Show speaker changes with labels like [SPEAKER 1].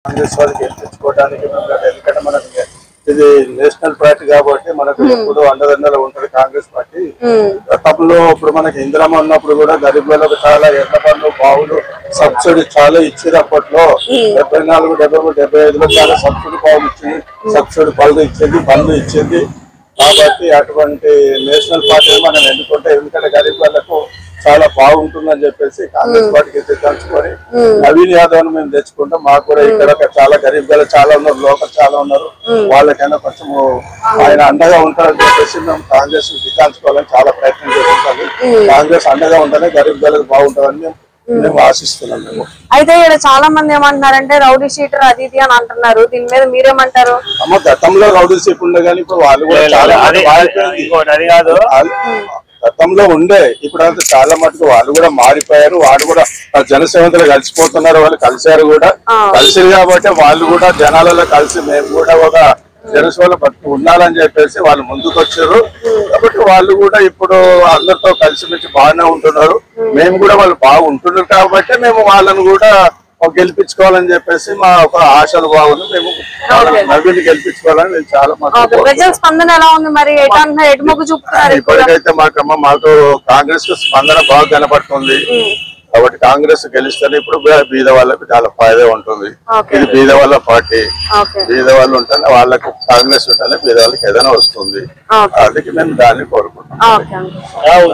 [SPEAKER 1] కాంగ్రెస్ వాళ్ళకి గెలిపించుకోవడానికి ఎందుకంటే మనకు ఇది నేషనల్ పార్టీ కాబట్టి మనకు ఎప్పుడు అండదండలు ఉంటది కాంగ్రెస్ పార్టీ. గతంలో ఇప్పుడు మనకి ఇందిరమ్మ ఉన్నప్పుడు కూడా గరీబ్ వాళ్ళకు చాలా ఎర్ర పనులు బావులు సబ్సిడీ చాలా ఇచ్చేది. అప్పట్లో 74, 73, 75లో చాలా సబ్సిడీ బావులు ఇచ్చింది, సబ్సిడీ పనులు ఇచ్చింది, బండ్లు ఇచ్చింది. కాబట్టి అటువంటి నేషనల్ పార్టీ మనం ఎన్నుకుంటే ఎందుకంటే గరీబ్ వాళ్ళకు చాలా బాగుంటుందని చెప్పేసి కాంగ్రెస్ పార్టీకి తెచ్చుకొని నవీన్ యాదవ్ ను మేము తెచ్చుకుంటాం. మాకు కూడా ఇక్కడ చాలా గరీబ్ గా చాలా ఉన్నారు, లోకల్ చాలా ఉన్నారు, వాళ్ళకైనా కొంచెం ఆయన అండగా ఉంటారని చెప్పేసి మేము కాంగ్రెస్ దిక్కాల్చుకోవాలని చాలా ప్రయత్నం చేస్తాము. కాంగ్రెస్ అండగా ఉంటేనే గరీబ్ గారికి బాగుంటుందని మేము ఆశిస్తున్నాం. మేము
[SPEAKER 2] అయితే ఇక్కడ చాలా మంది ఏమంటున్నారంటే రౌడీ షీటర్ అది ఇది అని అంటున్నారు, దీని మీద మీరేమంటారు?
[SPEAKER 1] అమ్మ గతంలో రౌడీ షీట్ ఉండే కానీ ఇప్పుడు వాళ్ళు కూడా చాలా గతంలో ఉండే, ఇప్పుడు అంతా చాలా మటుకు వాళ్ళు కూడా మారిపోయారు. వాళ్ళు కూడా జనసేవతలు కలిసిపోతున్నారు, వాళ్ళు కలిశారు కూడా, కలిసి కాబట్టి వాళ్ళు కూడా జనాలలో కలిసి మేము కూడా ఒక జనసేవలో ఉండాలని చెప్పేసి వాళ్ళు ముందుకు వచ్చారు. కాబట్టి వాళ్ళు కూడా ఇప్పుడు అందరితో కలిసిమెలిసి బాగానే ఉంటున్నారు. మేము కూడా వాళ్ళు బాగుంటున్నారు కాబట్టి మేము వాళ్ళను కూడా గెలిపించుకోవాలని చెప్పేసి మా ఒక ఆశలు బాగుంది. మేము నవీని గెలిపించుకోవాలని నేను చాలా
[SPEAKER 2] ప్రజల స్పందన ఎలా ఉంది మరి?
[SPEAKER 1] ఇప్పటికైతే మాకు కాంగ్రెస్ కు స్పందన బాగా కనపడుతుంది. కాబట్టి కాంగ్రెస్ గెలిస్తేనే ఇప్పుడు బీద వాళ్ళకి చాలా ఫాయిదా ఉంటుంది. ఇది బీద వాళ్ళ పార్టీ, బీద వాళ్ళు ఉంటేనే వాళ్ళకు కాంగ్రెస్ ఉంటేనే బీద వాళ్ళకి ఏదైనా వస్తుంది. అందుకే మేము దాన్ని కోరుకుంటున్నాం.